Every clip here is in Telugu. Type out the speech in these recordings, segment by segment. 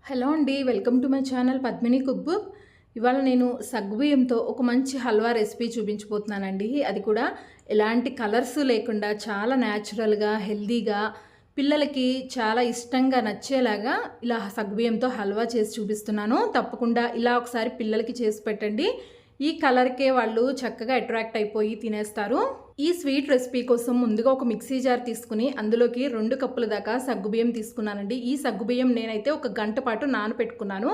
హలో అండి, welcome to my channel Padmini cook book. ఇవాళ నేను సగ్గుబియ్యంతో ఒక మంచి హల్వా రెసిపీ చూపించబోతున్నానండి. అది కూడా ఎలాంటి కలర్స్ లేకుండా చాలా న్యాచురల్గా, హెల్దీగా, పిల్లలకి చాలా ఇష్టంగా నచ్చేలాగా ఇలా సగ్గుబియ్యంతో హల్వా చేసి చూపిస్తున్నాను. తప్పకుండా ఇలా ఒకసారి పిల్లలకి చేసి పెట్టండి. ఈ కలర్కే వాళ్ళు చక్కగా అట్రాక్ట్ అయిపోయి తినేస్తారు. ఈ స్వీట్ రెసిపీ కోసం ముందుగా ఒక మిక్సీ జార్ తీసుకుని అందులోకి 2 కప్పుల దాకా సగ్గుబియ్యం తీసుకున్నానండి. ఈ సగ్గుబియ్యం నేనైతే ఒక గంట పాటు నానపెట్టుకున్నాను.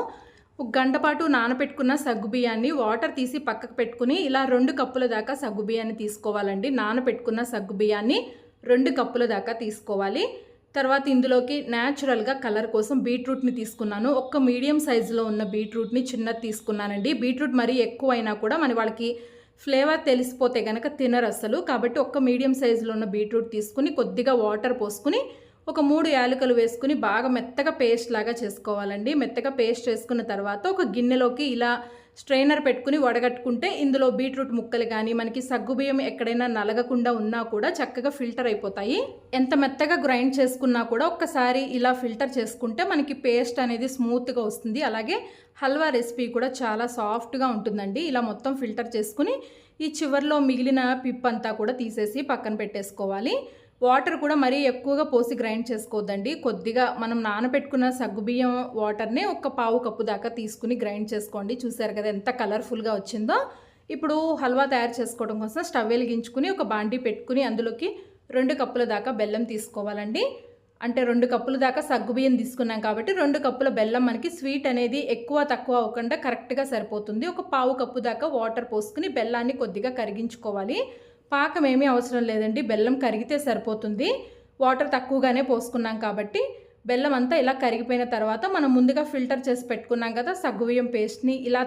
ఒక గంట పాటు నానపెట్టుకున్న సగ్గుబియ్యాన్ని వాటర్ తీసి పక్కకు పెట్టుకుని ఇలా 2 కప్పుల దాకా సగ్గుబియ్యాన్ని తీసుకోవాలండి. నానపెట్టుకున్న సగ్గుబియ్యాన్ని 2 కప్పుల దాకా తీసుకోవాలి. తర్వాత ఇందులోకి న్యాచురల్గా కలర్ కోసం బీట్రూట్ని తీసుకున్నాను. ఒక్క మీడియం సైజులో ఉన్న బీట్రూట్ని చిన్నది తీసుకున్నానండి. బీట్రూట్ మరీ ఎక్కువ అయినా కూడా వాళ్ళకి ఫ్లేవర్ తెలిసిపోతే కనుక తినరు అసలు. కాబట్టి ఒక్క మీడియం సైజులో ఉన్న బీట్రూట్ తీసుకుని కొద్దిగా వాటర్ పోసుకుని ఒక 3 యాలకులు వేసుకుని బాగా మెత్తగా పేస్ట్ లాగా చేసుకోవాలండి. మెత్తగా పేస్ట్ చేసుకున్న తర్వాత ఒక గిన్నెలోకి ఇలా స్ట్రైనర్ పెట్టుకుని వడగట్టుకుంటే ఇందులో బీట్రూట్ ముక్కలు కానీ మనకి సగ్గుబియ్యం ఎక్కడైనా నలగకుండా ఉన్నా కూడా చక్కగా ఫిల్టర్ అయిపోతాయి. ఎంత మెత్తగా గ్రైండ్ చేసుకున్నా కూడా ఒక్కసారి ఇలా ఫిల్టర్ చేసుకుంటే మనకి పేస్ట్ అనేది స్మూత్గా వస్తుంది. అలాగే హల్వా రెసిపీ కూడా చాలా సాఫ్ట్గా ఉంటుందండి. ఇలా మొత్తం ఫిల్టర్ చేసుకుని ఈ చివర్లో మిగిలిన పిప్ అంతా కూడా తీసేసి పక్కన పెట్టేసుకోవాలి. వాటర్ కూడా మరీ ఎక్కువగా పోసి గ్రైండ్ చేసుకోవద్దండి. కొద్దిగా మనం నానబెట్టుకున్న సగ్గుబియ్యం వాటర్ని ఒక పావు కప్పు దాకా తీసుకుని గ్రైండ్ చేసుకోండి. చూసారు కదా ఎంత కలర్ఫుల్గా వచ్చిందో. ఇప్పుడు హల్వా తయారు చేసుకోవడం కోసం స్టవ్ వెలిగించుకుని ఒక బాండీ పెట్టుకుని అందులోకి 2 కప్పుల దాకా బెల్లం తీసుకోవాలండి. అంటే 2 కప్పుల దాకా సగ్గుబియ్యం తీసుకున్నాం కాబట్టి 2 కప్పుల బెల్లం మనకి స్వీట్ అనేది ఎక్కువ తక్కువ అవ్వకుండా కరెక్ట్గా సరిపోతుంది. ఒక పావు కప్పు దాకా వాటర్ పోసుకుని బెల్లాన్ని కొద్దిగా కరిగించుకోవాలి. పాకం ఏమీ అవసరం లేదండి, బెల్లం కరిగితే సరిపోతుంది. వాటర్ తక్కువగానే పోసుకున్నాం కాబట్టి బెల్లం అంతా ఇలా కరిగిపోయిన తర్వాత మనం ముందుగా ఫిల్టర్ చేసి పెట్టుకున్నాం కదా సగ్గుబియ్యం పేస్ట్ని ఇలా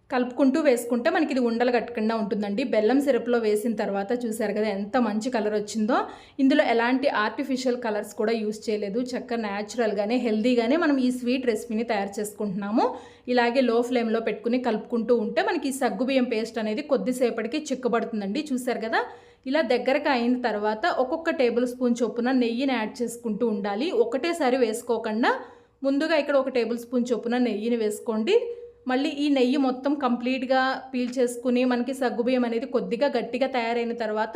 కలుపుకుంటూ వేసుకుంటే మనకి ఇది ఉండలు కట్టకుండా ఉంటుందండి. బెల్లం సిరప్లో వేసిన తర్వాత చూసారు కదా ఎంత మంచి కలర్ వచ్చిందో. ఇందులో ఎలాంటి ఆర్టిఫిషియల్ కలర్స్ కూడా యూస్ చేయలేదు. చక్కగా న్యాచురల్గానే హెల్దీగానే మనం ఈ స్వీట్ రెసిపీని తయారు చేసుకుంటున్నాము. ఇలాగే లో ఫ్లేమ్లో పెట్టుకుని కలుపుకుంటూ ఉంటే మనకి ఈ సగ్గుబియ్యం పేస్ట్ అనేది కొద్దిసేపటికి చిక్కబడుతుందండి. చూసారు కదా ఇలా దగ్గరగా అయిన తర్వాత ఒక్కొక్క టేబుల్ స్పూన్ చొప్పున నెయ్యిని యాడ్ చేసుకుంటూ ఉండాలి. ఒకటేసారి వేసుకోకుండా ముందుగా ఇక్కడ ఒక టేబుల్ స్పూన్ చొప్పున నెయ్యిని వేసుకోండి. మళ్ళీ ఈ నెయ్యి మొత్తం కంప్లీట్గా పీల్ చేసుకుని మనకి సగ్గుబియ్యం అనేది కొద్దిగా గట్టిగా తయారైన తర్వాత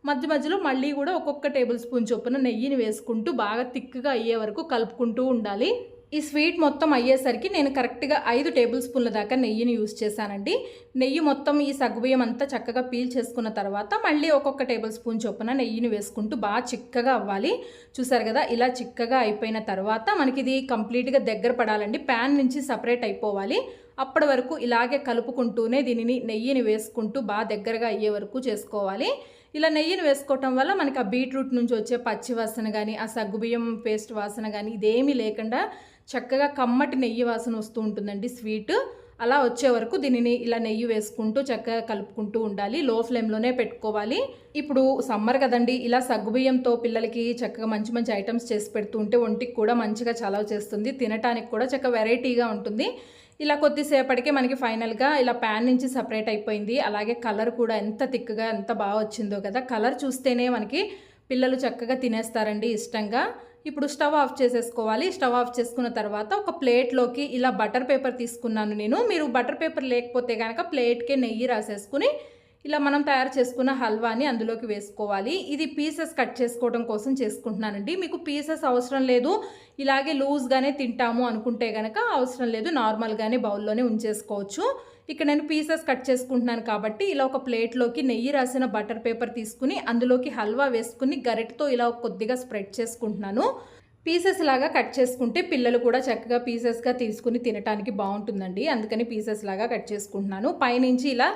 మధ్య మధ్యలో మళ్ళీ కూడా ఒక్కొక్క టేబుల్ స్పూన్ చొప్పున నెయ్యిని వేసుకుంటూ బాగా థిక్గా అయ్యే వరకు కలుపుకుంటూ ఉండాలి. ఈ స్వీట్ మొత్తం అయ్యేసరికి నేను కరెక్ట్గా 5 టేబుల్ స్పూన్ల దాకా నెయ్యిని యూజ్ చేశానండి. నెయ్యి మొత్తం ఈ సగ్గుబియ్యం అంతా చక్కగా పీల్ చేసుకున్న తర్వాత మళ్ళీ ఒక్కొక్క టేబుల్ స్పూన్ చొప్పున నెయ్యిని వేసుకుంటూ బాగా చిక్కగా అవ్వాలి. చూసారు కదా ఇలా చిక్కగా అయిపోయిన తర్వాత మనకి ఇది కంప్లీట్గా దగ్గర పడాలండి. ప్యాన్ నుంచి సపరేట్ అయిపోవాలి. అప్పటి వరకు ఇలాగే కలుపుకుంటూనే దీనిని నెయ్యిని వేసుకుంటూ బాగా దగ్గరగా అయ్యే వరకు చేసుకోవాలి. ఇలా నెయ్యిని వేసుకోవటం వల్ల మనకి ఆ బీట్రూట్ నుంచి వచ్చే పచ్చి వాసన కానీ ఆ సగ్గుబియ్యం పేస్ట్ వాసన కానీ ఇదేమీ లేకుండా చక్కగా కమ్మటి నెయ్యి వాసన వస్తూ ఉంటుందండి స్వీట్. అలా వచ్చే వరకు దీనిని ఇలా నెయ్యి వేసుకుంటూ చక్కగా కలుపుకుంటూ ఉండాలి. లో ఫ్లేమ్లోనే పెట్టుకోవాలి. ఇప్పుడు సమ్మర్ కదండి, ఇలా సగ్గుబియ్యంతో పిల్లలకి చక్కగా మంచి మంచి ఐటమ్స్ చేసి పెడుతూ ఉంటే ఒంటికి కూడా మంచిగా చలవ చేస్తుంది. తినటానికి కూడా చక్కగా వెరైటీగా ఉంటుంది. ఇలా కొద్దిసేపటికే మనకి ఫైనల్గా ఇలా ప్యాన్ నుంచి సపరేట్ అయిపోయింది. అలాగే కలర్ కూడా ఎంత థిక్గా ఎంత బాగా వచ్చిందో కదా. కలర్ చూస్తేనే మనకి పిల్లలు చక్కగా తినేస్తారండి ఇష్టంగా. ఇప్పుడు స్టవ్ ఆఫ్ చేసేసుకోవాలి. స్టవ్ ఆఫ్ చేసుకున్న తర్వాత ఒక ప్లేట్లోకి ఇలా బటర్ పేపర్ తీసుకున్నాను నేను. మీరు బటర్ పేపర్ లేకపోతే కనుక ప్లేట్కే నెయ్యి రాసేసుకుని ఇలా మనం తయారు చేసుకున్న హల్వాని అందులోకి వేసుకోవాలి. ఇది పీసెస్ కట్ చేసుకోవడం కోసం చేసుకుంటున్నానండి. మీకు పీసెస్ అవసరం లేదు, ఇలాగే లూజ్గానే తింటాము అనుకుంటే కనుక అవసరం లేదు, నార్మల్గానే బౌల్లోనే ఉంచేసుకోవచ్చు. ఇక్కడ నేను పీసెస్ కట్ చేసుకుంటున్నాను కాబట్టి ఇలా ఒక ప్లేట్లోకి నెయ్యి రాసిన బటర్ పేపర్ తీసుకుని అందులోకి హల్వా వేసుకుని గరిటతో ఇలా కొద్దిగా స్ప్రెడ్ చేసుకుంటున్నాను. పీసెస్ లాగా కట్ చేసుకుంటే పిల్లలు కూడా చక్కగా పీసెస్గా తీసుకుని తినడానికి బాగుంటుందండి. అందుకని పీసెస్ లాగా కట్ చేసుకుంటున్నాను. పైనుంచి ఇలా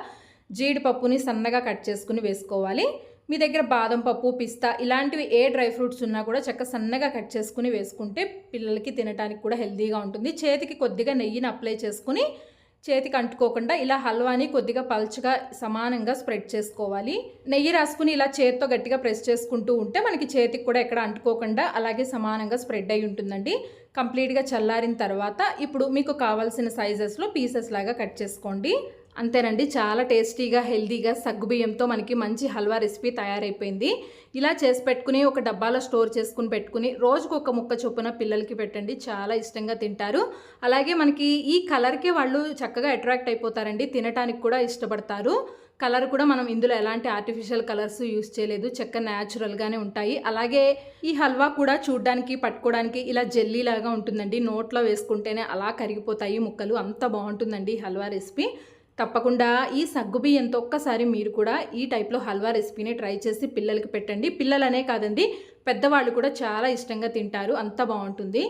జీడిపప్పుని సన్నగా కట్ చేసుకుని వేసుకోవాలి. మీ దగ్గర బాదం పప్పు, పిస్తా ఇలాంటివి ఏ డ్రై ఫ్రూట్స్ ఉన్నా కూడా చక్కగా సన్నగా కట్ చేసుకుని వేసుకుంటే పిల్లలకి తినడానికి కూడా హెల్తీగా ఉంటుంది. చేతికి కొద్దిగా నెయ్యిని అప్లై చేసుకుని చేతికి అంటుకోకుండా ఇలా హల్వాని కొద్దిగా పల్చగా సమానంగా స్ప్రెడ్ చేసుకోవాలి. నెయ్యి రాసుకుని ఇలా చేతితో గట్టిగా ప్రెస్ చేసుకుంటూ ఉంటే మనకి చేతికి కూడా ఎక్కడ అంటుకోకుండా అలాగే సమానంగా స్ప్రెడ్ అయి ఉంటుందండి. కంప్లీట్గా చల్లారిన తర్వాత ఇప్పుడు మీకు కావాల్సిన సైజెస్లో పీసెస్ లాగా కట్ చేసుకోండి. అంతేనండి. చాలా టేస్టీగా, హెల్తీగా సగ్గుబియ్యంతో మనకి మంచి హల్వా రెసిపీ తయారైపోయింది. ఇలా చేసి పెట్టుకుని ఒక డబ్బాలో స్టోర్ చేసుకొని పెట్టుకుని రోజుకొక ముక్క చొప్పున పిల్లలకి పెట్టండి. చాలా ఇష్టంగా తింటారు. అలాగే మనకి ఈ కలర్‌కే వాళ్ళు చక్కగా అట్రాక్ట్ అయిపోతారండి. తినటానికి కూడా ఇష్టపడతారు. కలర్ కూడా మనం ఇందులో ఎలాంటి ఆర్టిఫిషియల్ కలర్స్ యూజ్ చేయలేదు. న్యాచురల్‌గానే ఉంటాయి. అలాగే ఈ హల్వా కూడా చూడ్డానికి, పట్టుకోవడానికి ఇలా జెల్లీలాగా ఉంటుందండి. నోట్లో వేసుకుంటేనే అలా కరిగిపోతాయి ముక్కలు. అంత బావుంటుందండి ఈ హల్వా రెసిపీ. తప్పకుండా ఈ సగ్గుబియ్యంతో ఒక్కసారి మీరు కూడా ఈ టైప్‌లో హల్వా రెసిపీని ట్రై చేసి పిల్లలకి పెట్టండి. పిల్లలనే కాదండి, పెద్దవాళ్ళు కూడా చాలా ఇష్టంగా తింటారు. అంత బావుంటుంది.